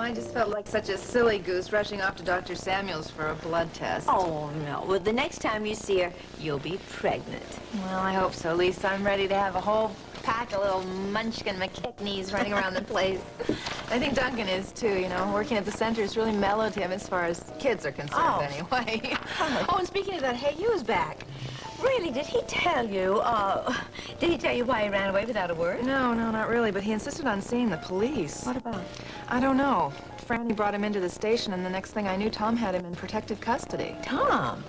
I just felt like such a silly goose rushing off to Dr. Samuel's for a blood test. Oh, no. Well, the next time you see her, you'll be pregnant. Well, I hope so, Lisa. I'm ready to have a whole pack of little munchkin McKickneys running around the place. I think Duncan is, too, you know. Working at the center has really mellowed him as far as kids are concerned, anyway. Oh, and speaking of that, hey, you was back. Really? Did he tell you, why he ran away without a word? No, not really, but he insisted on seeing the police. What about? I don't know. Franny brought him into the station, and the next thing I knew, Tom had him in protective custody. Tom?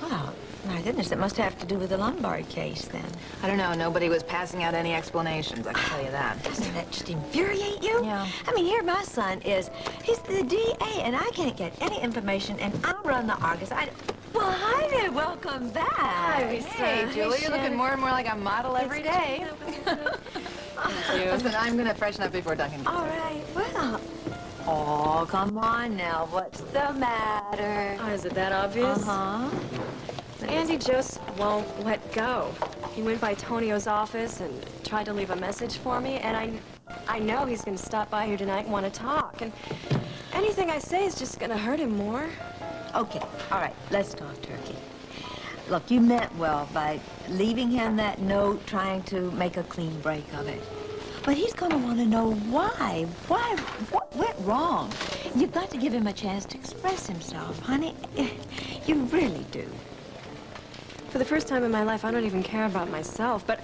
Well, my goodness, it must have to do with the Lombard case, then. I don't know. Nobody was passing out any explanations, I can tell you that. Doesn't that just infuriate you? Yeah. I mean, here my son is, he's the DA, and I can't get any information, and I'll run the Argus. Well, hi there. Welcome back. Hi, Lisa. Hey, Julie, you're looking more and more like a model every day. Thank you. Listen, I'm going to freshen up before Duncan gets All here. right, well. Oh, come on now. What's the matter? Oh, is it that obvious? Uh-huh. Andy just won't let go. He went by Tonio's office and tried to leave a message for me, and I know he's going to stop by here tonight and want to talk. And anything I say is just going to hurt him more. Okay, all right, let's talk turkey. Look, you meant well by leaving him that note, trying to make a clean break of it. But he's going to want to know why. Why? What went wrong? You've got to give him a chance to express himself, honey. You really do. For the first time in my life, I don't even care about myself, but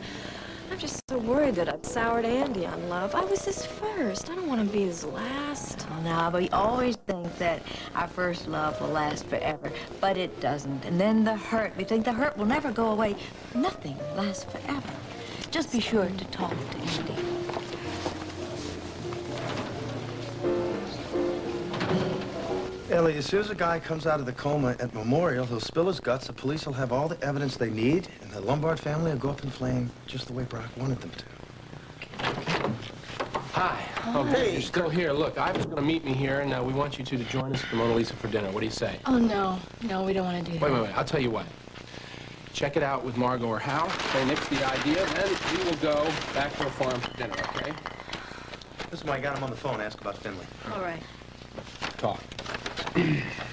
I'm just so worried that I've soured Andy on love. I was his first. I don't want to be his last. Oh, no, but we always think that our first love will last forever, but it doesn't. And then the hurt. We think the hurt will never go away. Nothing lasts forever. Just be sure to talk to Andy. Ellie, as soon as a guy comes out of the coma at Memorial, he'll spill his guts, the police will have all the evidence they need, and the Lombard family will go up in flame just the way Brock wanted them to. Hi. Okay, you're still here. Look, Ivan's going to meet me here, and we want you two to join us at the Mona Lisa for dinner. What do you say? Oh, no. No, we don't want to do that. Wait. I'll tell you what. Check it out with Margot or Hal. They nix the idea, then we will go back to the farm for dinner, okay? This is why I got him on the phone. Ask about Finley. All right. Talk.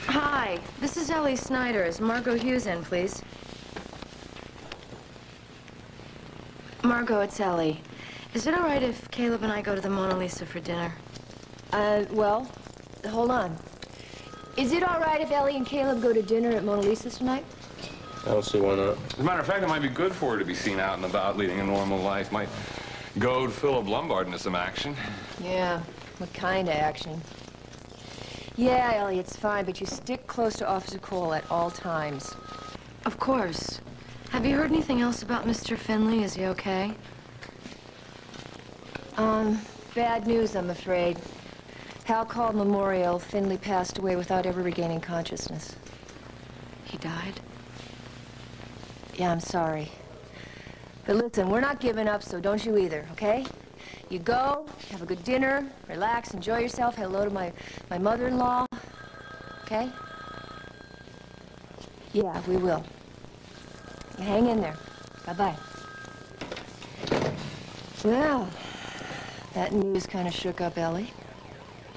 Hi, this is Ellie Snyder. Is Margot Hughes in, please? Margot, it's Ellie. Is it all right if Caleb and I go to the Mona Lisa for dinner? Well, hold on. Is it all right if Ellie and Caleb go to dinner at Mona Lisa's tonight? I don't see why not. As a matter of fact, it might be good for her to be seen out and about, leading a normal life. Might goad Philip Lombard into some action. Yeah, what kind of action? Yeah, Ellie, it's fine, but you stick close to Officer Cole at all times. Of course. Have you heard anything else about Mr. Finley? Is he okay? Bad news, I'm afraid. Hal called Memorial. Finley passed away without ever regaining consciousness. He died? Yeah, I'm sorry. But listen, we're not giving up, so don't you either, okay? You go, have a good dinner, relax, enjoy yourself, say hello to my mother-in-law, okay? Yeah, we will. You hang in there. Bye-bye. Well, that news kind of shook up Ellie.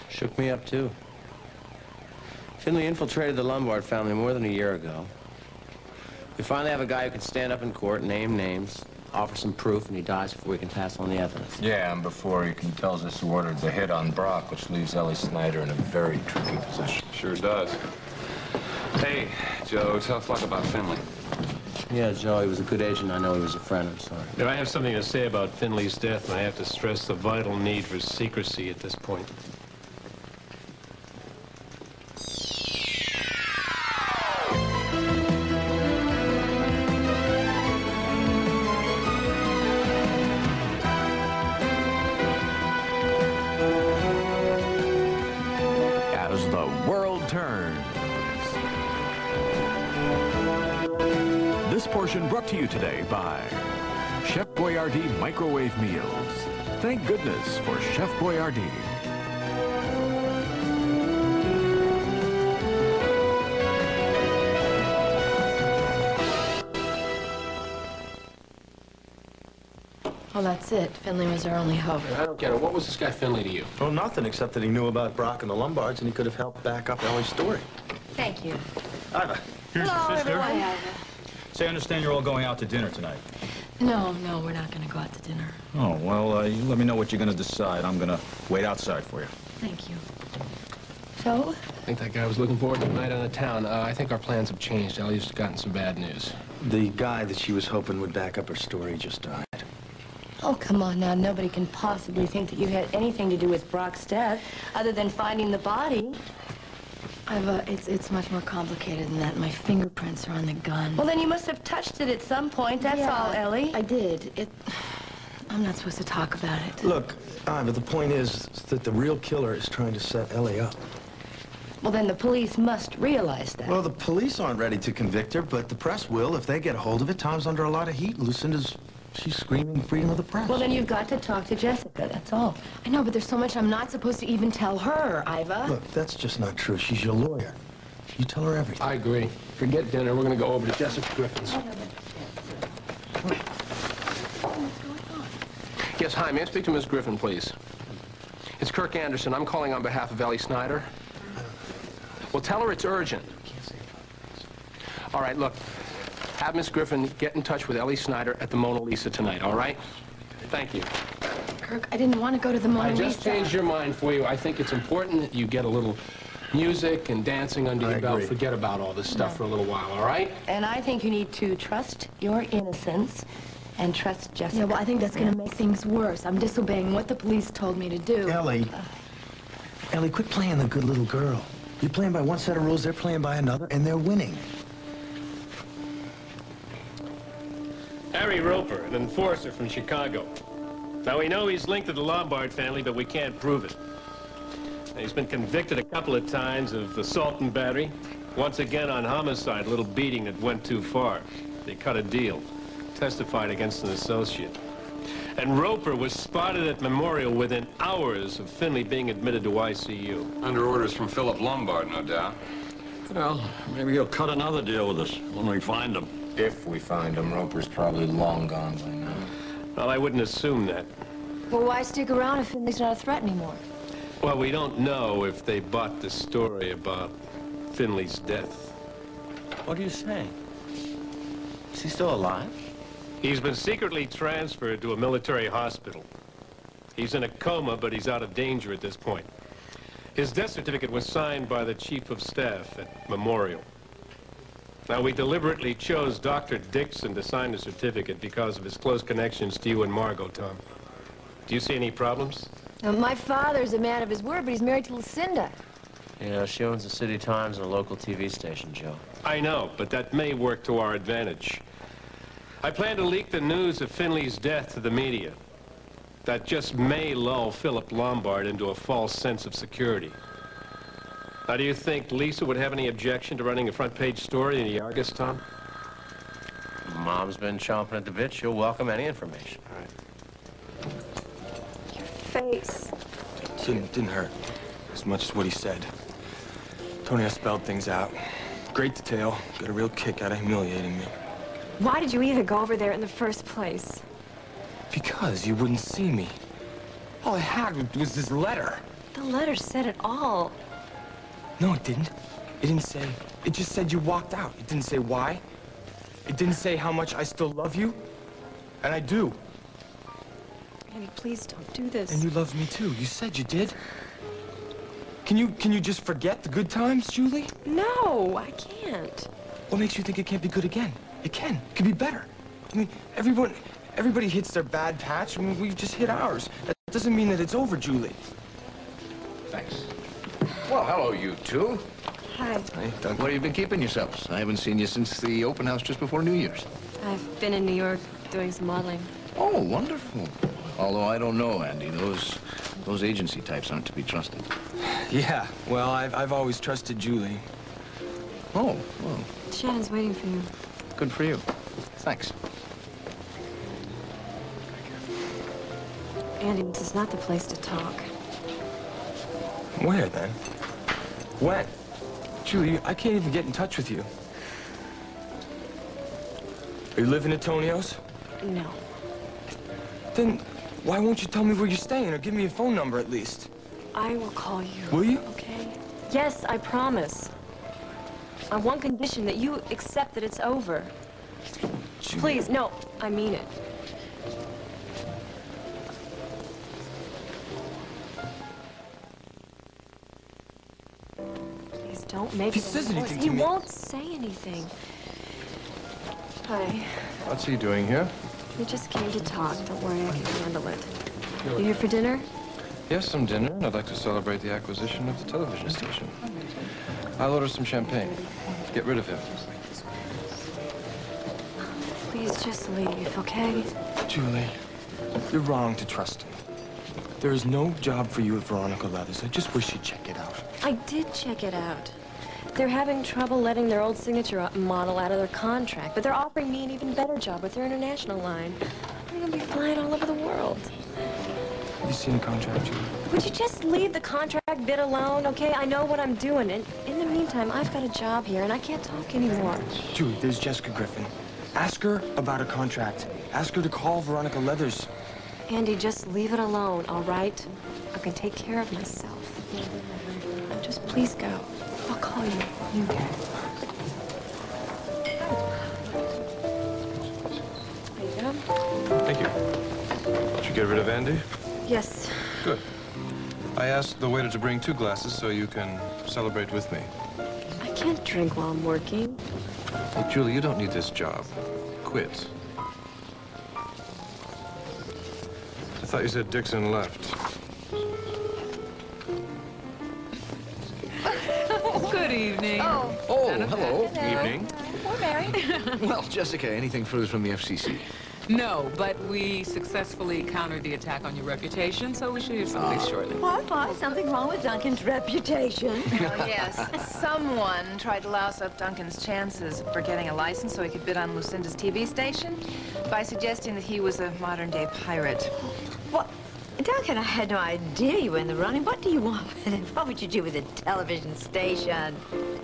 Shook me up, too. Finley infiltrated the Lombard family more than a year ago. We finally have a guy who can stand up in court, name names, offer some proof, and he dies before we can pass on the evidence. Yeah, and before he can tell us who ordered the hit on Brock, which leaves Ellie Snyder in a very tricky position. Sure does. Hey, Joe, tell us about Finley. Yeah, Joe, he was a good agent. I know he was a friend. I'm sorry. Now, I have something to say about Finley's death, and I have to stress the vital need for secrecy at this point. As the world turns. This portion brought to you today by Chef Boyardee Microwave Meals. Thank goodness for Chef Boyardee. Well, that's it. Finley was our only hope. I don't get it. What was this guy Finley to you? Well, nothing except that he knew about Brock and the Lombards, and he could have helped back up Ellie's story. Thank you. Iva. Here's Hello, your sister. everyone. Say, I understand you're all going out to dinner tonight. No, we're not going to go out to dinner. Oh, well, you let me know what you're going to decide. I'm going to wait outside for you. Thank you. So? I think that guy was looking forward to a night out of town. I think our plans have changed. Ellie's gotten some bad news. The guy that she was hoping would back up her story just died. Oh, come on now. Nobody can possibly think that you had anything to do with Brock's death other than finding the body. It's much more complicated than that. My fingerprints are on the gun. Well, then you must have touched it at some point. That's all, Ellie. I did. I'm not supposed to talk about it. Look, Iva, the point is that the real killer is trying to set Ellie up. Well, then the police must realize that. Well, the police aren't ready to convict her, but the press will if they get a hold of it. Tom's under a lot of heat. She's screaming freedom of the press. Well, then you've got to talk to Jessica, that's all. I know, but there's so much I'm not supposed to even tell her, Iva. Look, that's just not true. She's your lawyer. You tell her everything. I agree. Forget dinner. We're going to go over to Jessica Griffin's. Yes, hi. May I speak to Miss Griffin, please? It's Kirk Anderson. I'm calling on behalf of Ellie Snyder. Well, tell her it's urgent. All right, look. Have Miss Griffin get in touch with Ellie Snyder at the Mona Lisa tonight, all right? Thank you. Kirk, I didn't want to go to the Mona Lisa. I just changed your mind for you. I think it's important that you get a little music and dancing under your belt. Forget about all this stuff for a little while, all right? And I think you need to trust your innocence and trust Jessica. Yeah, well, I think that's going to make things worse. I'm disobeying what the police told me to do. Ellie, quit playing the good little girl. You're playing by one set of rules, they're playing by another, and they're winning. Harry Roper, an enforcer from Chicago. Now, we know he's linked to the Lombard family, but we can't prove it. He's been convicted a couple of times of assault and battery. Once again on homicide, a little beating that went too far. They cut a deal. Testified against an associate. And Roper was spotted at Memorial within hours of Finley being admitted to ICU. Under orders from Philip Lombard, no doubt. Well, maybe he'll cut another deal with us when we find him. If we find him, Roper's probably long gone by now. Well, I wouldn't assume that. Well, why stick around if Finley's not a threat anymore? Well, we don't know if they bought the story about Finley's death. What are you saying? Is he still alive? He's been secretly transferred to a military hospital. He's in a coma, but he's out of danger at this point. His death certificate was signed by the Chief of Staff at Memorial. Now, we deliberately chose Dr. Dixon to sign the certificate because of his close connections to you and Margot, Tom. Do you see any problems? Now, my father's a man of his word, but he's married to Lucinda. Yeah, she owns the City Times and a local TV station, Joe. I know, but that may work to our advantage. I plan to leak the news of Finley's death to the media. That just may lull Philip Lombard into a false sense of security. Now, do you think Lisa would have any objection to running a front-page story in the Argus, Tom? Mom's been chomping at the bit. She'll welcome any information. All right. Your face. Didn't hurt as much as what he said. Tony spelled things out. Great detail. Got a real kick out of humiliating me. Why did you even go over there in the first place? Because you wouldn't see me. All I had was this letter. The letter said it all. No, it didn't. It didn't say. It just said you walked out. It didn't say why. It didn't say how much I still love you. And I do. Andy, please don't do this. And you love me too. You said you did. Can you just forget the good times, Julie? No, I can't. What makes you think it can't be good again? It can. It can be better. I mean, everybody hits their bad patch. I mean, we've just hit ours. That doesn't mean that it's over, Julie. Thanks. Well, hello, you two. Hi. Hey, Doug. Where have you been keeping yourselves? I haven't seen you since the open house just before New Year's. I've been in New York doing some modeling. Oh, wonderful. Although I don't know, Andy. Those agency types aren't to be trusted. Yeah, well, I've always trusted Julie. Oh, well. Shannon's waiting for you. Good for you. Thanks. Andy, this is not the place to talk. Where, then? When? Julie, I can't even get in touch with you. Are you living at Tonio's? No. Then why won't you tell me where you're staying or give me a phone number at least? I will call you. Will you? Okay. Yes, I promise. On one condition, that you accept that it's over. Julie. Please, no, I mean it. Please don't make If he it says any anything worse. to me- He won't say anything. Hi. What's he doing here? We just came to talk. Don't worry, I can handle it. You here for dinner? Yes, some dinner, and I'd like to celebrate the acquisition of the television station. I'll order some champagne. Get rid of him. Please just leave, okay? Julie, you're wrong to trust him. There is no job for you at Veronica Leathers. I just wish you'd check it out. I did check it out. They're having trouble letting their old signature model out of their contract, but they're offering me an even better job with their international line. I'm gonna be flying all over the world. Have you seen the contract, Julie? Would you just leave the contract bit alone, okay? I know what I'm doing, and in the meantime, I've got a job here, and I can't talk anymore. Julie, there's Jessica Griffin. Ask her about a contract. Ask her to call Veronica Leathers. Andy, just leave it alone, all right? I can take care of myself. Just please go. I'll call you. You go. There you go. Thank you. Did you get rid of Andy? Yes. Good. I asked the waiter to bring 2 glasses so you can celebrate with me. I can't drink while I'm working. Hey, Julie, you don't need this job. Quit. I thought you said Dixon left. Good evening. Oh, hello. Evening. We're married. Well, Jessica, anything further from the FCC? No, but we successfully countered the attack on your reputation, so we should hear some news shortly. What? Something wrong with Duncan's reputation? Oh, yes. Someone tried to louse up Duncan's chances for getting a license so he could bid on Lucinda's TV station by suggesting that he was a modern-day pirate. What? Duncan, I had no idea you were in the running. What do you want with it? What would you do with a television station?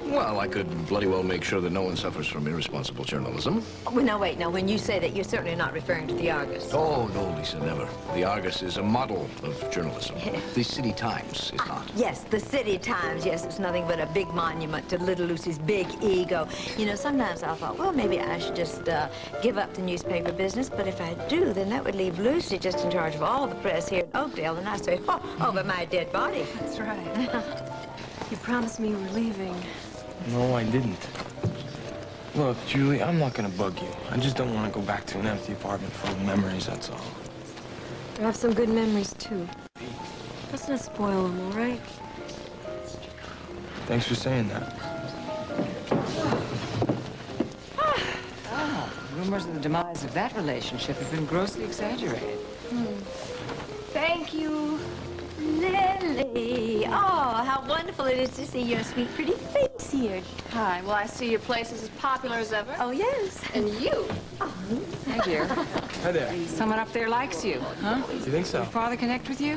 Well, I could bloody well make sure that no one suffers from irresponsible journalism. Oh, well, now, wait. Now, when you say that, you're certainly not referring to the Argus. Oh, no, Lisa, never. The Argus is a model of journalism. The City Times is not. Yes, the City Times. Yes, it's nothing but a big monument to little Lucy's big ego. You know, sometimes I thought, well, maybe I should just give up the newspaper business. But if I do, then that would leave Lucy just in charge of all the press here in Oakdale. And I say, oh, over my dead body. That's right. You promised me you were leaving. No, I didn't. Look, Julie, I'm not gonna bug you. I just don't want to go back to an empty apartment full of memories, that's all. I have some good memories, too. Let's not spoil them, all right? Thanks for saying that. Oh, rumors of the demise of that relationship have been grossly exaggerated. Thank you, Lily. Oh, how wonderful it is to see your sweet, pretty face here. Hi. Well, I see your place is as popular as ever. Oh, yes. And you. Hi, dear. Hi there. Someone up there likes you, huh? You think so? Your father connect with you?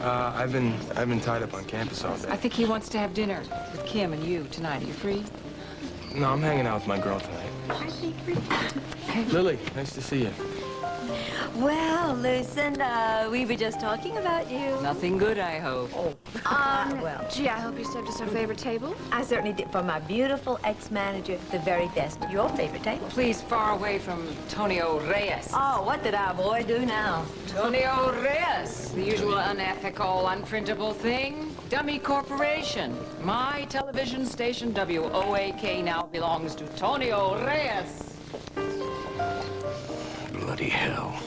I've been tied up on campus all day. I think he wants to have dinner with Kim and you tonight. Are you free? No, I'm hanging out with my girl tonight. Lily, nice to see you. Well, Lucinda, we were just talking about you. Nothing good, I hope. Oh, well. Gee, I hope you saved us our favorite table. I certainly did. For my beautiful ex-manager, the very best. Your favorite table. Please, far away from Tonio Reyes. Oh, what did our boy do now? Tonio Reyes, the usual unethical, unprintable thing. Dummy corporation. My television station, WOAK, now belongs to Tonio Reyes. Bloody hell.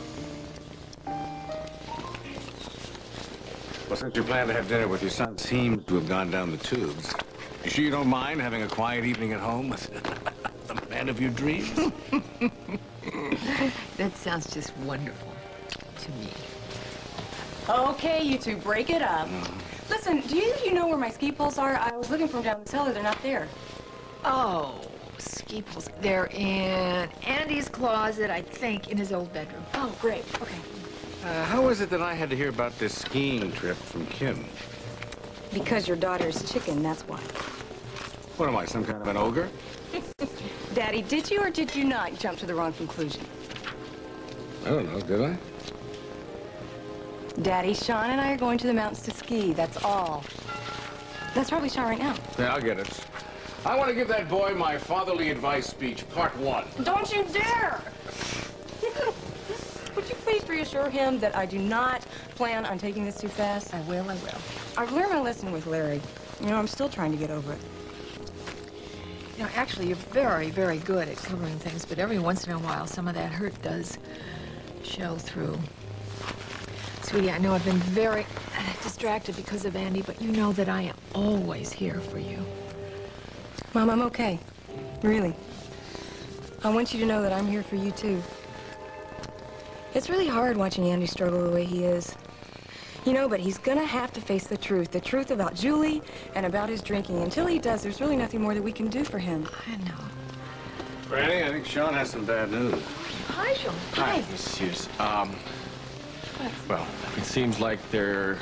Well, since you plan to have dinner with your son seems to have gone down the tubes, you sure you don't mind having a quiet evening at home with the man of your dreams? That sounds just wonderful to me. Okay, you two, break it up. Listen, do you know where my ski poles are? I was looking for them down the cellar. They're not there. Oh, ski poles. They're in Andy's closet, I think, in his old bedroom. Oh, great. Okay. How is it that I had to hear about this skiing trip from Kim? Because your daughter's chicken, that's why. What am I, some kind of an ogre? Daddy, did you or did you not jump to the wrong conclusion? I don't know, did I? Daddy, Sean and I are going to the mountains to ski, that's all. That's probably Sean right now. Yeah, I'll get it. I want to give that boy my fatherly advice speech, part 1. Don't you dare! Would you please reassure him that I do not plan on taking this too fast? I will. I've learned my lesson with Larry. You know, I'm still trying to get over it. You know, actually, you're very, very good at covering things, but every once in a while, some of that hurt does show through. Sweetie, I know I've been very distracted because of Andy, but you know that I am always here for you. Mom, I'm okay. Really. I want you to know that I'm here for you, too. It's really hard watching Andy struggle the way he is. You know, but he's gonna have to face the truth about Julie and about his drinking. Until he does, there's really nothing more that we can do for him. I know. Franny, I think Sean has some bad news. Hi, Sean. Hi, Miss Sears. Well, it seems like they're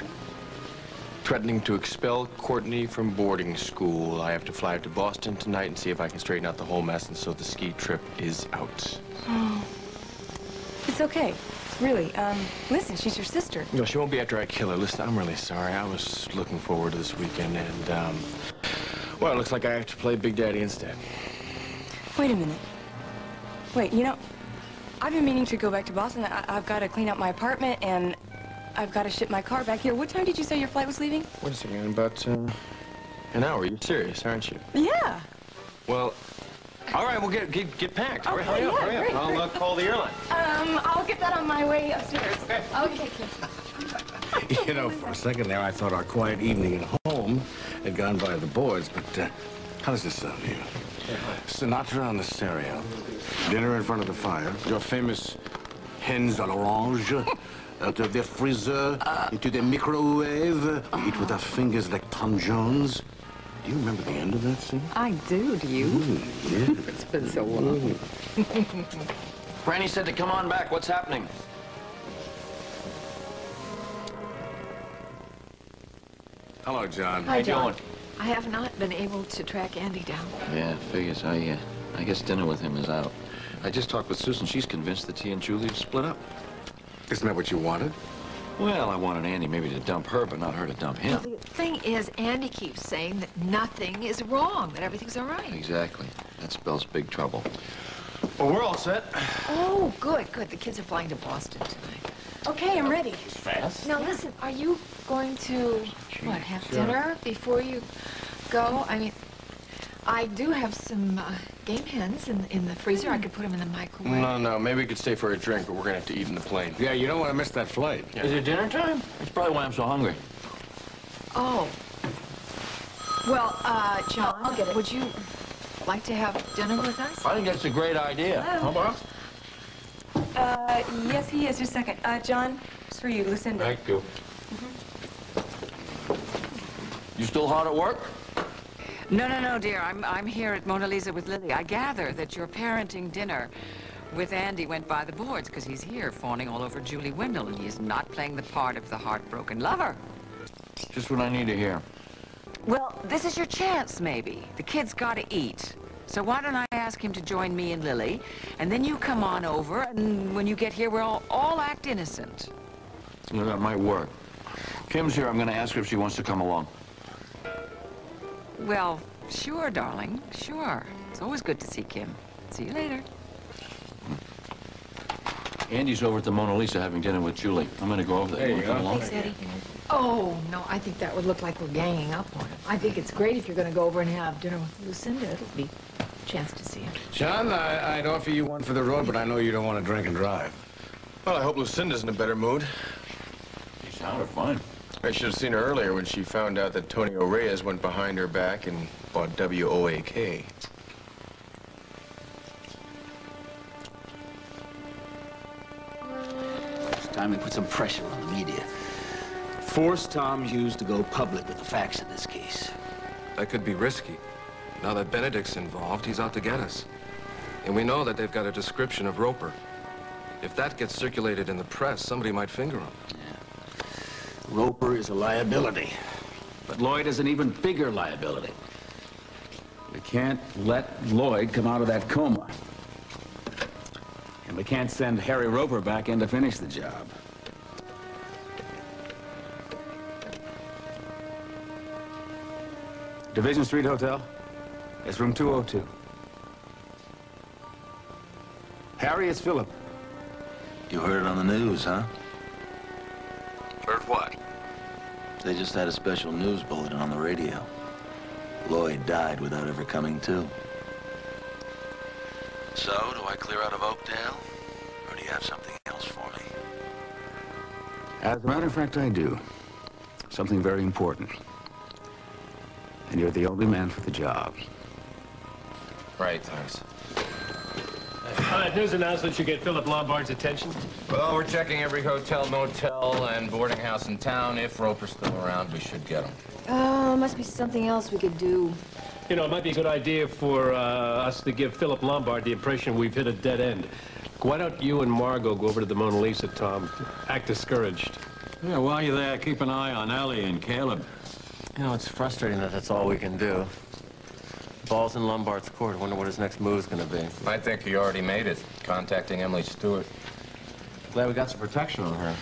threatening to expel Courtney from boarding school. I have to fly up to Boston tonight and see if I can straighten out the whole mess, and so the ski trip is out. Oh. It's okay. Really. Listen, she's your sister. No, she won't be after I kill her. Listen, I'm really sorry. I was looking forward to this weekend, and, well, it looks like I have to play Big Daddy instead. Wait a minute. Wait, you know, I've been meaning to go back to Boston. I've got to clean up my apartment, and I've got to ship my car back here. What time did you say your flight was leaving? Wait a second, in about, an hour. You're serious, aren't you? Yeah. Well, all right, well, get packed. Okay, Hurry up, yeah, hurry up. great. I'll call the airline. I'll get that on my way upstairs. Okay, kid. You know, for a second there, I thought our quiet evening at home had gone by the boards, but how does this sound to you? Sinatra on the stereo, dinner in front of the fire, your famous hens à l'orange, out of the freezer, into the microwave, we eat with our fingers like Tom Jones. Do you remember the end of that scene? I do you? Yeah. It's been so long. Franny said to come on back. What's happening? Hello, John. Hi, John. I have not been able to track Andy down. Yeah, figures. I guess dinner with him is out. I just talked with Susan. She's convinced that he and Julie have split up. Isn't that what you wanted? Well, I wanted Andy maybe to dump her, but not her to dump him. Well, the thing is, Andy keeps saying that nothing is wrong, that everything's all right. Exactly. That spells big trouble. Well, we're all set. Oh, good, good. The kids are flying to Boston tonight. Okay, I'm ready. Fast? Now, listen, are you going to, what, have dinner before you go? I mean, I do have some game hens in the freezer. I could put them in the microwave. No, maybe we could stay for a drink, but we're gonna have to eat in the plane. Yeah, you don't want to miss that flight. Yeah. Is it dinner time? That's probably why I'm so hungry. Oh. Well, John, I'll get it. Would you like to have dinner with us? I think that's a great idea. How about? Yes, he is. Just a second. John, it's for you, Lucinda. Thank you. You still hard at work? No, dear. I'm here at Mona Lisa with Lily. I gather that your parenting dinner with Andy went by the boards because he's here fawning all over Julie Wendell, and he's not playing the part of the heartbroken lover. Just what I need to hear. Well, this is your chance, maybe. The kid's got to eat. So why don't I ask him to join me and Lily, and then you come on over, and when you get here, we'll all act innocent. Well, that might work. Kim's here. I'm going to ask her if she wants to come along. Well, sure, darling, sure. It's always good to see Kim. See you later. Andy's over at the Mona Lisa having dinner with Julie. I'm going to go over there. You want to come along? Thanks, Eddie. Oh, no, I think that would look like we're ganging up on him. I think it's great if you're going to go over and have dinner with Lucinda. It'll be a chance to see him. John, I'd offer you one for the road, but I know you don't want to drink and drive. Well, I hope Lucinda's in a better mood. She sounded fine. I should have seen her earlier when she found out that Tony Reyes went behind her back and bought WOAK. It's time we put some pressure on the media. Force Tom Hughes to go public with the facts in this case. That could be risky. Now that Benedict's involved, he's out to get us. And we know that they've got a description of Roper. If that gets circulated in the press, somebody might finger him. Roper is a liability, but Lloyd is an even bigger liability. We can't let Lloyd come out of that coma. And we can't send Harry Roper back in to finish the job. Division Street Hotel. It's room 202. Harry, it's Philip. You heard it on the news, huh? Heard what? They just had a special news bulletin on the radio. Lloyd died without ever coming to. So, do I clear out of Oakdale? Or do you have something else for me? As a matter of fact, I do. Something very important. And you're the only man for the job. Right, thanks. News announcement should get Philip Lombard's attention. Well, we're checking every hotel, motel, and boarding house in town. If Roper's still around, we should get him. Must be something else we could do. You know, it might be a good idea for us to give Philip Lombard the impression we've hit a dead end. Why don't you and Margot go over to the Mona Lisa, Tom? Act discouraged. Yeah, while you're there, keep an eye on Ellie and Caleb. You know, it's frustrating that that's all we can do. Ball's in Lombard's court. I wonder what his next move's gonna be. I think he already made it, contacting Emily Stewart. Glad we got some protection on her.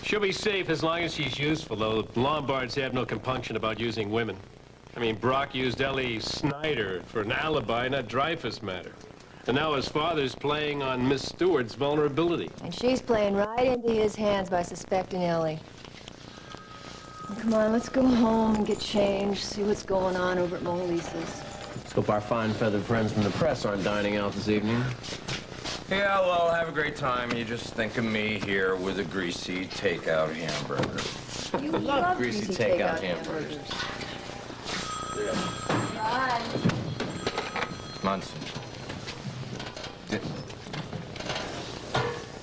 She'll be safe as long as she's useful, though. The Lombards have no compunction about using women. I mean, Brock used Ellie Snyder for an alibi in that Dreyfus matter. And now his father's playing on Miss Stewart's vulnerability. And she's playing right into his hands by suspecting Ellie. Well, come on, let's go home and get changed, see what's going on over at Mona Lisa's. Let's hope our fine feathered friends from the press aren't dining out this evening. Yeah, well, have a great time. You just think of me here with a greasy takeout hamburger. You love greasy takeout hamburgers. Bye. Munson.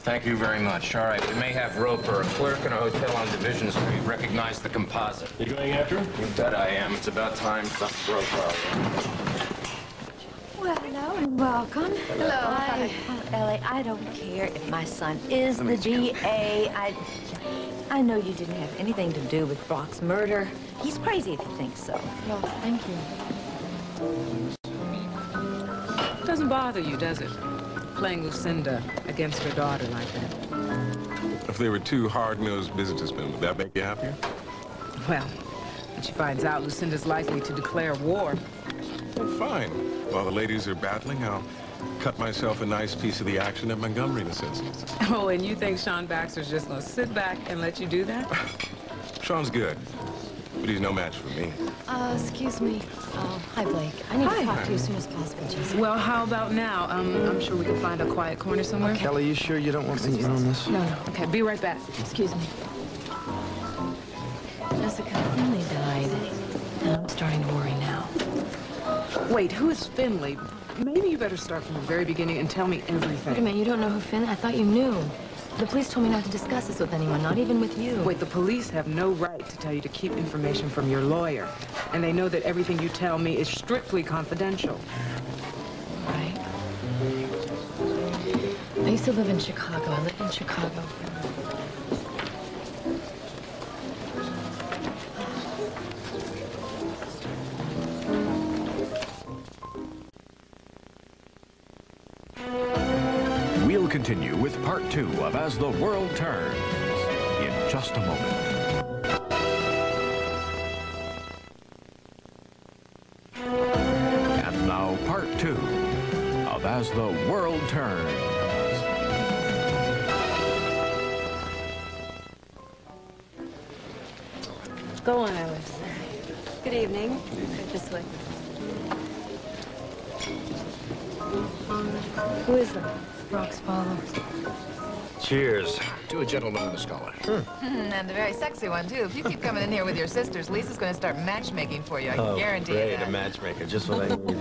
Thank you very much. All right, we may have Roper, a clerk in a hotel on Division Street. Recognize the composite. You going after him? You bet I am. It's about time something broke out. Well, hello and welcome. Hello. Hi. Ellie, I don't care if my son is the DA. I know you didn't have anything to do with Brock's murder. He's crazy if he thinks so. No, thank you. Doesn't bother you, does it? Playing Lucinda against her daughter like that. If they were two hard-nosed businessmen, would that make you happier? Well, when she finds out Lucinda's likely to declare war. Well, fine. While the ladies are battling, I'll cut myself a nice piece of the action at Montgomery in this instance. Oh, and you think Sean Baxter's just gonna sit back and let you do that? Sean's good, but he's no match for me. Excuse me. Hi, Blake. I need to talk to you as soon as possible, Jessica. Well, how about now? I'm sure we can find a quiet corner somewhere. Kelly, you sure you don't want me in on this? No. Okay, be right back. Excuse me. Jessica, Finley died, and I'm starting to worry now. Wait, who is Finley? Maybe you better start from the very beginning and tell me everything. Wait a minute, you don't know who Finley? I thought you knew. The police told me not to discuss this with anyone, not even with you. Wait, the police have no right to tell you to keep information from your lawyer. And they know that everything you tell me is strictly confidential. Right. I used to live in Chicago. I lived in Chicago. We'll continue with part 2 of As the World Turns in just a moment. And now part 2 of As the World Turns. Go on, Alice. Good evening. This way. Who is that? Brock's father. Cheers to a gentleman and a scholar. And a very sexy one, too. If you keep coming in here with your sisters, Lisa's going to start matchmaking for you. I can guarantee great, you that. a matchmaker, just what I need.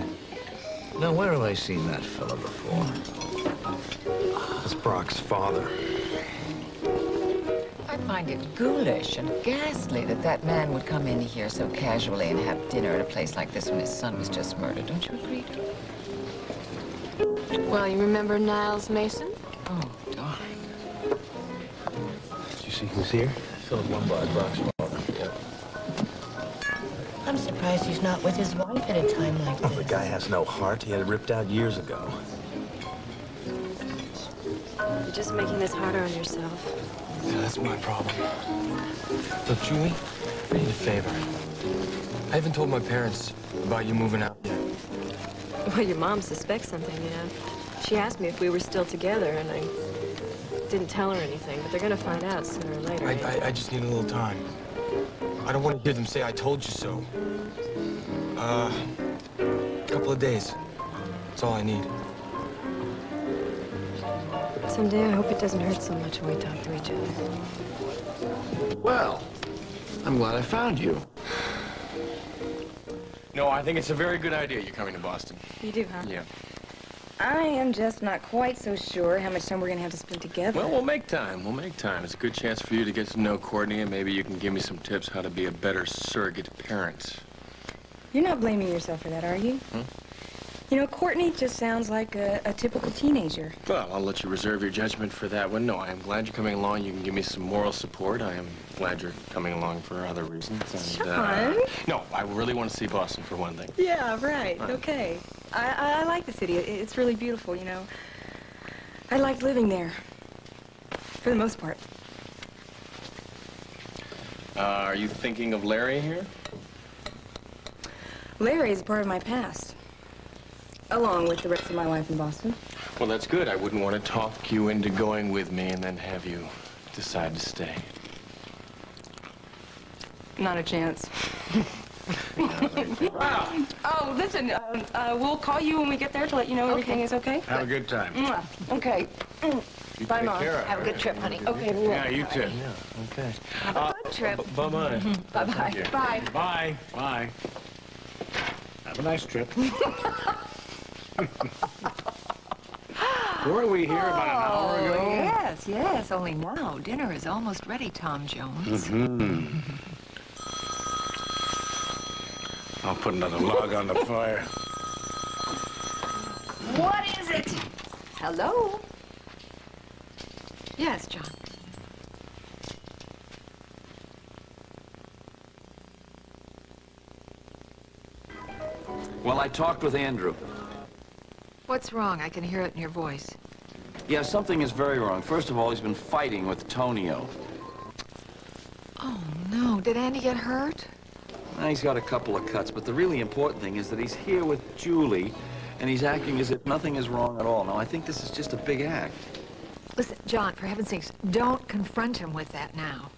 Now, where have I seen that fella before? It's Brock's father. I find it ghoulish and ghastly that that man would come in here so casually and have dinner at a place like this when his son was just murdered. Don't you agree? Well, you remember Niles Mason? Oh, darling. Did you see who's here? Philip Lombard, Brock's father. Yep. I'm surprised he's not with his wife at a time like Oh, this. the guy has no heart. He had it ripped out years ago. You're just making this harder on yourself. Yeah, that's my problem. Look, Julie, I need a favor. I haven't told my parents about you moving out yet. Well, your mom suspects something, you know. She asked me if we were still together, and I didn't tell her anything, but they're gonna find out sooner or later. I just need a little time. I don't want to hear them say I told you so. A couple of days. That's all I need. Someday I hope it doesn't hurt so much when we talk to each other. Well, I'm glad I found you. No, I think it's a very good idea you're coming to Boston. You do, huh? Yeah. I am just not quite so sure how much time we're gonna have to spend together. Well, we'll make time. We'll make time. It's a good chance for you to get to know Courtney, and maybe you can give me some tips how to be a better surrogate parent. You're not blaming yourself for that, are you? You know, Courtney just sounds like a typical teenager. Well, I'll let you reserve your judgment for that one. No, I am glad you're coming along. You can give me some moral support. I am glad you're coming along for other reasons. And, Sean? No, I really want to see Boston for one thing. Yeah, right. Right. Okay. I like the city. It's really beautiful, you know. I liked living there. For the most part. Are you thinking of Larry here? Larry is a part of my past. Along with the rest of my life in Boston. Well, that's good. I wouldn't want to talk you into going with me and then have you decide to stay. Not a chance. Oh, listen, we'll call you when we get there to let you know everything is okay. Have a good time. Mwah. Okay. Bye, take Mom. care of Have a good trip, honey. Okay, Yeah, you too. Yeah, okay. Have a good trip. Bye-bye. Bye-bye. Bye. Bye. Bye. Have a nice trip. Weren't we here about an hour ago? Yes, yes. Only now, dinner is almost ready, Tom Jones. I'll put another log on the fire. What is it? Hello? Yes, John. Well, I talked with Andrew. What's wrong? I can hear it in your voice. Yeah, something is very wrong. First of all, he's been fighting with Tonio. Oh, no. Did Andy get hurt? He's got a couple of cuts, but the really important thing is that he's here with Julie, and he's acting as if nothing is wrong at all. Now, I think this is just a big act. Listen, John, for heaven's sakes, don't confront him with that now.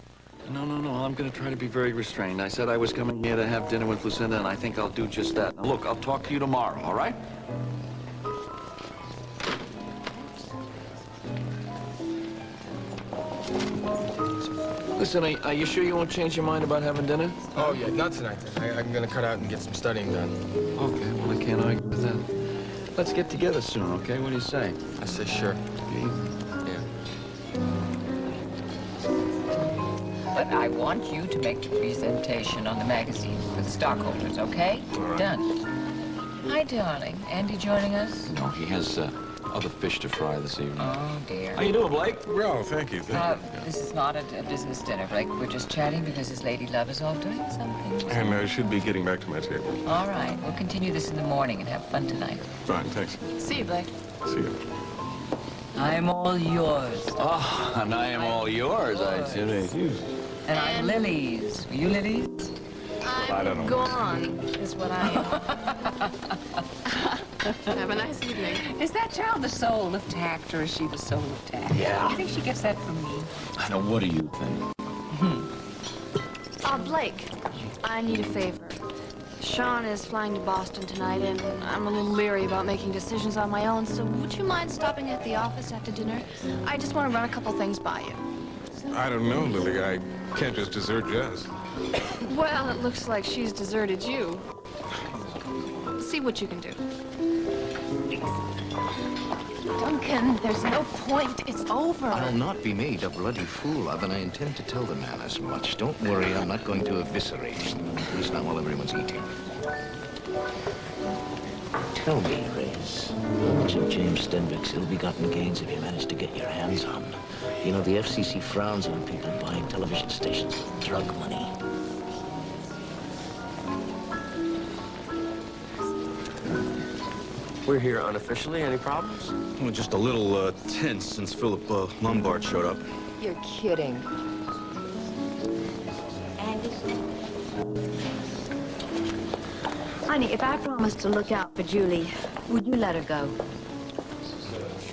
No, I'm going to try to be very restrained. I said I was coming here to have dinner with Lucinda, and I think I'll do just that. Now, look, I'll talk to you tomorrow, all right? Listen, are you sure you won't change your mind about having dinner? Oh, yeah, not tonight, then. I'm gonna cut out and get some studying done. Okay, well, I can't argue with that. Let's get together soon, okay? What do you say? I say sure. Okay. Yeah. But I want you to make the presentation on the magazine for the stockholders, okay? Right. Done. Hi, darling. Andy joining us? No, he has other fish to fry this evening. Oh, dear. How you doing, Blake? Well, thank you. This is not a business dinner, Blake. We're just chatting because his lady love is off doing something. And I should be getting back to my table. All right. We'll continue this in the morning and have fun tonight. Fine, thanks. See you, Blake. See you. I'm all yours. Oh, and I am all yours, I'd say. And I'm Lily's. Were you Lily's? I don't know. Gone is what I am. Have a nice evening. Is that child the soul of tact, or is she the soul of tact? Yeah. You think she gets that from me? Now, what do you think? Blake, I need a favor. Sean is flying to Boston tonight, and I'm a little leery about making decisions on my own, so would you mind stopping at the office after dinner? I just want to run a couple things by you. I don't know, Lily. I can't just desert Jess. Well, it looks like she's deserted you. See what you can do. Duncan, there's no point. It's over. I'll not be made a bloody fool of, and I intend to tell the man as much. Don't worry, I'm not going to eviscerate him. At least not while everyone's eating. Tell me, Reyes, how much of James Stenvick's ill-begotten gains have you managed to get your hands on? You know, the FCC frowns on people buying television stations with drug money. We're here unofficially. Any problems? Well, just a little tense since Philip Lombard showed up. You're kidding. Andy? Honey, if I promise to look out for Julie, would you let her go?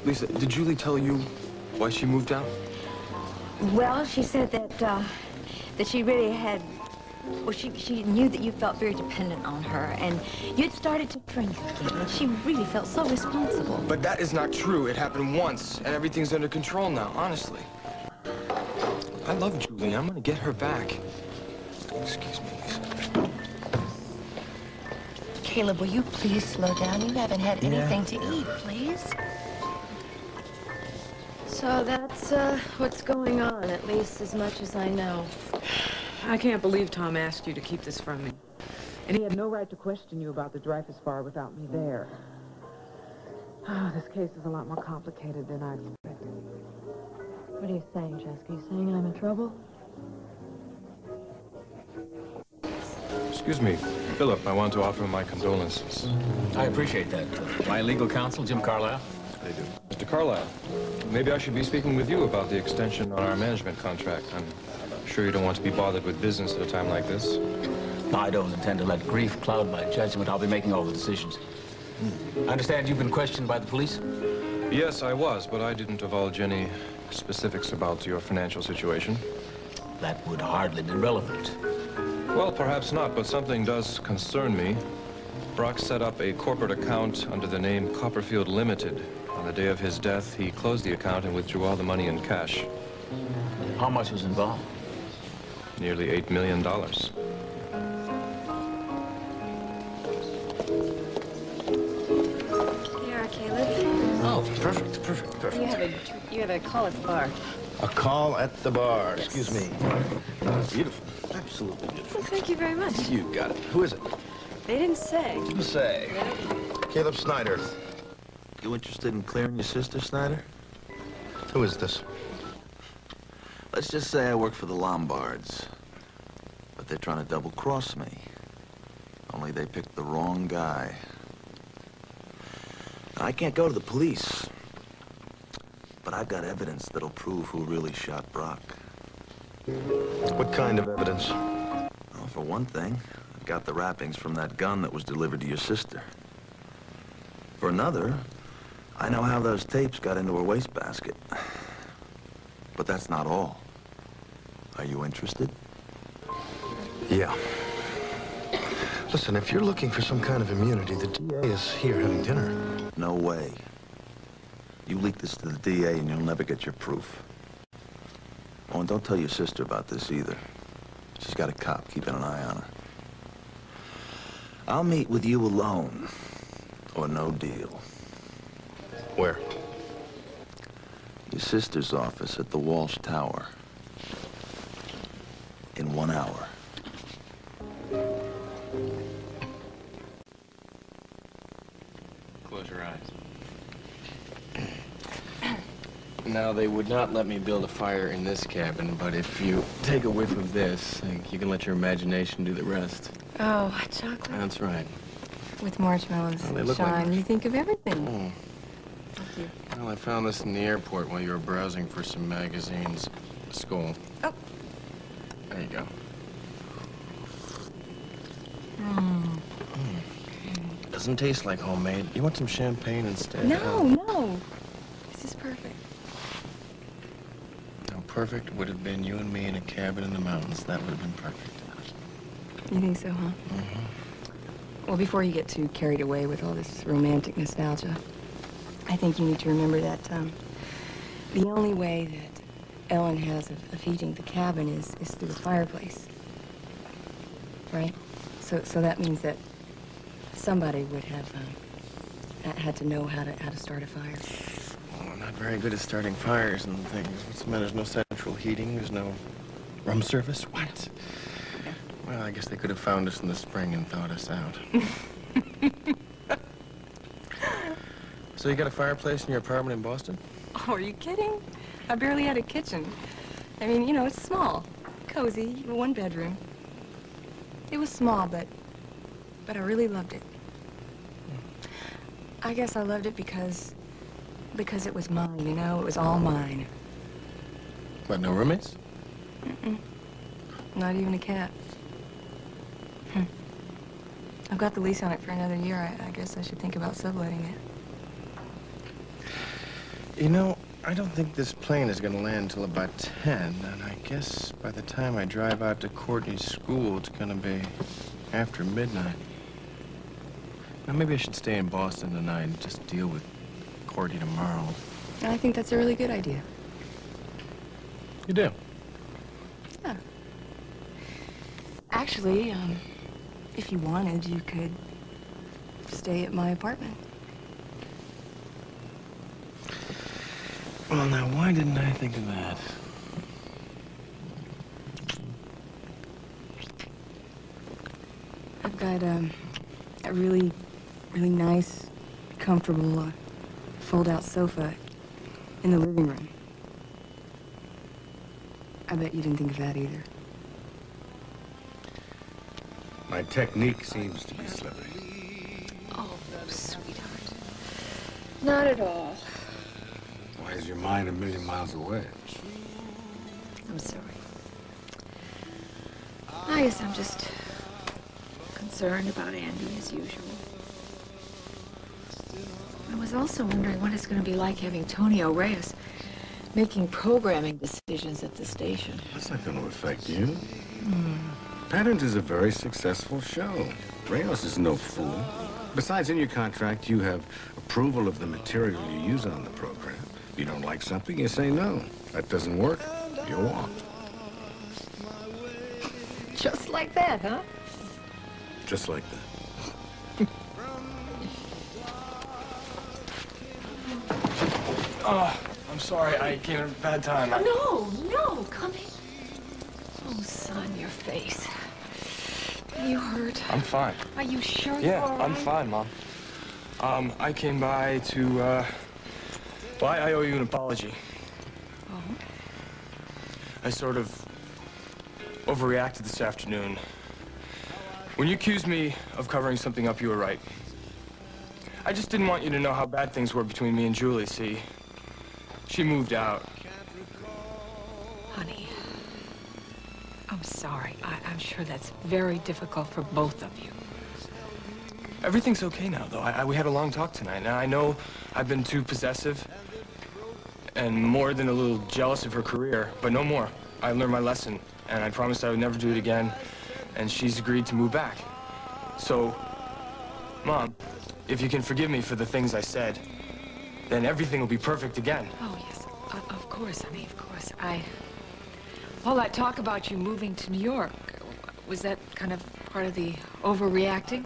Lisa, did Julie tell you why she moved out? Well, she said that she really had... Well, she knew that you felt very dependent on her, and you'd started to drink again, and she really felt so responsible. But that is not true. It happened once, and everything's under control now, honestly. I love Julie. I'm gonna get her back. Excuse me, Lisa. Caleb, will you please slow down? You haven't had anything to eat, please. So that's what's going on, at least as much as I know. I can't believe Tom asked you to keep this from me. And he had no right to question you about the Dreyfus Bar without me there. Oh, this case is a lot more complicated than I expected. What are you saying, Jessica? You saying I'm in trouble? Excuse me, Philip, I want to offer my condolences. I appreciate that. My legal counsel, Jim Carlisle. I do. Mr. Carlisle, maybe I should be speaking with you about the extension on our management contract. I'm sure you don't want to be bothered with business at a time like this. No, I don't intend to let grief cloud my judgment. I'll be making all the decisions. I understand you've been questioned by the police? Yes, I was, but I didn't divulge any specifics about your financial situation. That would hardly be relevant. Well, perhaps not, but something does concern me. Brock set up a corporate account under the name Copperfield Limited. On the day of his death, he closed the account and withdrew all the money in cash. How much was involved? Nearly $8 million. Here are Caleb. Oh, perfect. You have a call at the bar. A call at the bar. Excuse me. Beautiful. Absolutely beautiful. Well, thank you very much. You got it. Who is it? They didn't say. Didn't say. Yeah. Caleb Snyder. You interested in clearing your sister, Snyder? Who is this? Let's just say I work for the Lombards. But they're trying to double-cross me. Only they picked the wrong guy. Now, I can't go to the police. But I've got evidence that'll prove who really shot Brock. What kind of evidence? Well, for one thing, I've got the wrappings from that gun that was delivered to your sister. For another, I know how those tapes got into her wastebasket. But that's not all. Are you interested? Yeah. Listen, if you're looking for some kind of immunity, the DA is here having dinner. No way. You leak this to the DA and you'll never get your proof. Oh, and don't tell your sister about this either. She's got a cop keeping an eye on her. I'll meet with you alone, or no deal. Where? Your sister's office at the Walsh Tower. In 1 hour. Close your eyes. Now, they would not let me build a fire in this cabin, but if you take a whiff of this, you can let your imagination do the rest. Oh, hot chocolate. That's right. With marshmallows. Oh, they look Sean, like... you think of everything. Oh. Thank you. Well, I found this in the airport while you were browsing for some magazines. Skull. Oh. There you go. Doesn't taste like homemade. You want some champagne instead? No. This is perfect. How perfect would have been you and me in a cabin in the mountains. That would have been perfect. You think so, huh? Well, before you get too carried away with all this romantic nostalgia, I think you need to remember that the only way that Ellen has of heating the cabin is through the fireplace. Right? So that means that somebody would have had to know how to start a fire. Oh, I'm not very good at starting fires and things. What's the matter? There's no central heating. There's no room service. What? Well, I guess they could have found us in the spring and thawed us out. So you got a fireplace in your apartment in Boston? Oh, are you kidding? I barely had a kitchen. I mean, you know, it's small, cozy, 1 bedroom. It was small, but I really loved it. I guess I loved it because it was mine, you know? It was all mine. What, no roommates? Not even a cat. I've got the lease on it for another year. I guess I should think about subletting it. You know, I don't think this plane is gonna land till about 10, and I guess by the time I drive out to Courtney's school, it's gonna be after midnight. Now, maybe I should stay in Boston tonight and just deal with Courtney tomorrow. I think that's a really good idea. You do? Yeah. Actually, if you wanted, you could stay at my apartment. Well, now, why didn't I think of that? I've got a really nice, comfortable, fold-out sofa in the living room. I bet you didn't think of that either. My technique seems to be slipping. Oh, sweetheart. Not at all. Why is your mind a million miles away? I'm sorry. I guess I'm just concerned about Andy as usual. I was also wondering what it's going to be like having Tony Reyes making programming decisions at the station. That's not going to affect you. Patterns is a very successful show. Reyes is no fool. Besides, in your contract, you have approval of the material you use on the program. If you don't like something, you say no. That doesn't work, you walk. Just like that, huh? Just like that. Oh, I'm sorry. I came at a bad time. No, come in. Oh, son, your face. Are you hurt? I'm fine. Are you sure Yeah, you're all right? I'm fine, Mom. I came by to, well, I owe you an apology. Oh? I sort of overreacted this afternoon. When you accused me of covering something up, you were right. I just didn't want you to know how bad things were between me and Julie, see? She moved out. Honey, I'm sorry. I'm sure that's very difficult for both of you. Everything's okay now, though. We had a long talk tonight. Now, I know I've been too possessive and more than a little jealous of her career, but no more. I learned my lesson, and I promised I would never do it again, and she's agreed to move back. So, Mom, if you can forgive me for the things I said, then everything will be perfect again. Oh, yes, of course, honey, of course. All that talk about you moving to New York, was that kind of part of the overreacting?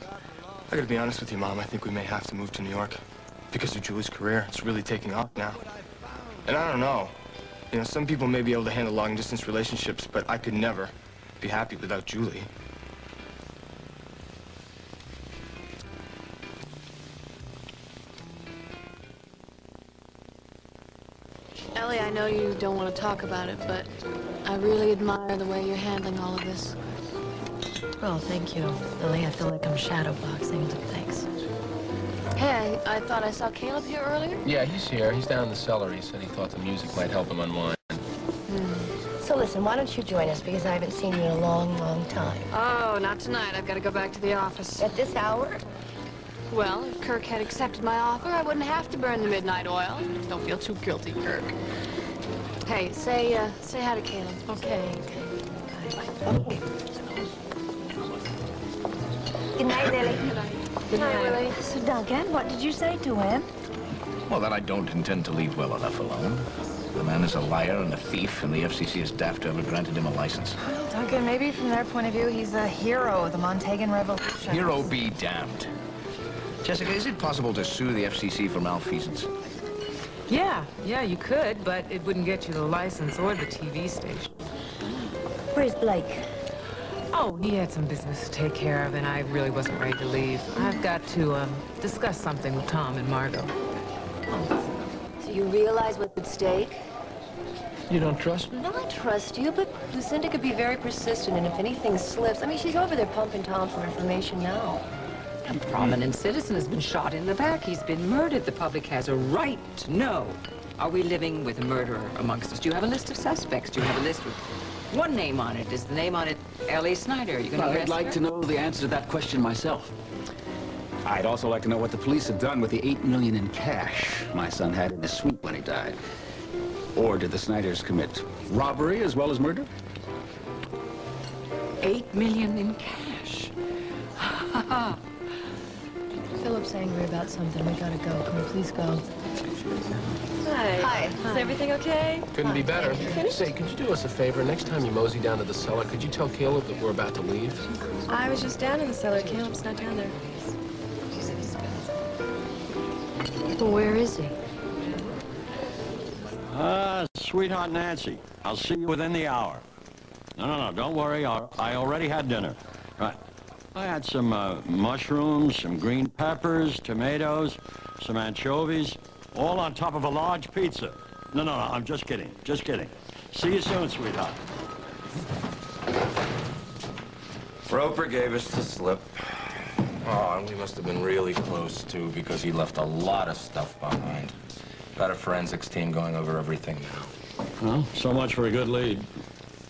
I gotta be honest with you, Mom. I think we may have to move to New York because of Julie's career. It's really taking off now. And I don't know. You know, some people may be able to handle long-distance relationships, but I could never be happy without Julie. Ellie, I know you don't want to talk about it, but I really admire the way you're handling all of this. Oh, thank you, Lily. I feel like I'm shadowboxing. Thanks. Hey, I thought I saw Caleb here earlier. Yeah, he's here. He's down in the cellar. He said he thought the music might help him unwind. So listen, why don't you join us? Because I haven't seen you in a long, long time. Oh, not tonight. I've got to go back to the office. At this hour? Well, if Kirk had accepted my offer, I wouldn't have to burn the midnight oil. Don't feel too guilty, Kirk. Hey, say hi to Caleb. Okay. Good night, Lily. Good night, Willie. So, Duncan, what did you say to him? Well, that I don't intend to leave well enough alone. The man is a liar and a thief, and the FCC is daft to ever granted him a license. Duncan, maybe from their point of view, he's a hero of the Montagan Revolution. Hero be damned. Jessica, is it possible to sue the FCC for malfeasance? Yeah, you could, but it wouldn't get you the license or the TV station. Where's Blake? Oh, he had some business to take care of, and I really wasn't ready to leave. I've got to discuss something with Tom and Margot. Do you realize what's at stake? You don't trust me? No, I trust you, but Lucinda could be very persistent, and if anything slips, I mean, she's over there pumping Tom for information now. A prominent citizen has been shot in the back. He's been murdered. The public has a right to know. Are we living with a murderer amongst us? Do you have a list of suspects? Do you have a list with One name on it. Is the name on it Ellie Snyder? You gonna guess? I'd like to know the answer to that question myself. I'd also like to know what the police have done with the $8 million in cash my son had in his suite when he died. Or did the Snyders commit robbery as well as murder? $8 million in cash. Philip's angry about something. We gotta go. Can we please go? Hi. Hi. Is everything okay? Couldn't be better. Say, could you do us a favor? Next time you mosey down to the cellar, could you tell Caleb that we're about to leave? I was just down in the cellar. Caleb's not down there. Well, where is he? Sweetheart Nancy, I'll see you within the hour. No, don't worry. I already had dinner. Right. I had some mushrooms, some green peppers, tomatoes, some anchovies, all on top of a large pizza. No, I'm just kidding. Just kidding. See you soon, sweetheart. Roper gave us the slip. Oh, and we must have been really close, too, because he left a lot of stuff behind. Got a forensics team going over everything now. Well, so much for a good lead.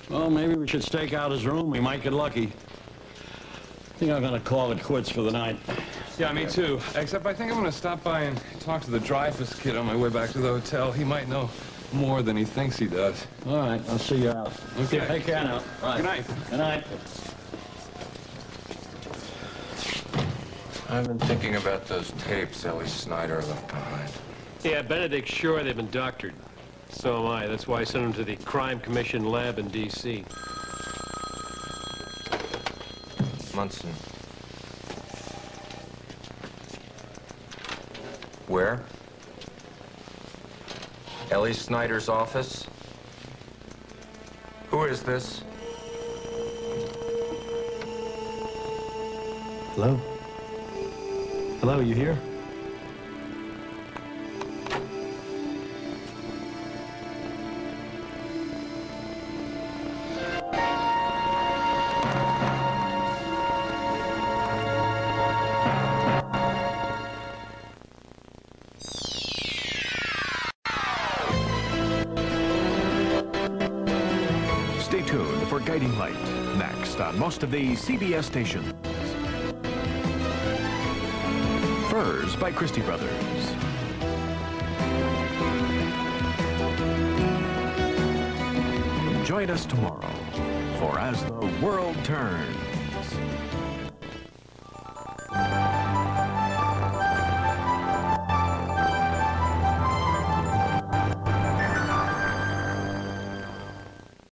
Well, maybe we should stake out his room. We might get lucky. I think I'm gonna call it quits for the night. Yeah, me too. Except I think I'm gonna stop by and talk to the Dreyfus kid on my way back to the hotel. He might know more than he thinks he does. All right, I'll see you out. Okay. Take care now. Right. Good night. Good night. I've been thinking about those tapes Ellie Snyder left behind. Yeah, Benedict's sure they've been doctored. So am I. That's why I sent them to the Crime Commission lab in D.C. Munson. Where? Ellie Snyder's office? Who is this? Hello? Hello, you here? Stay tuned for Guiding Light, next on most of the CBS stations. Furs by Christie Brothers. Join us tomorrow for As the World Turns.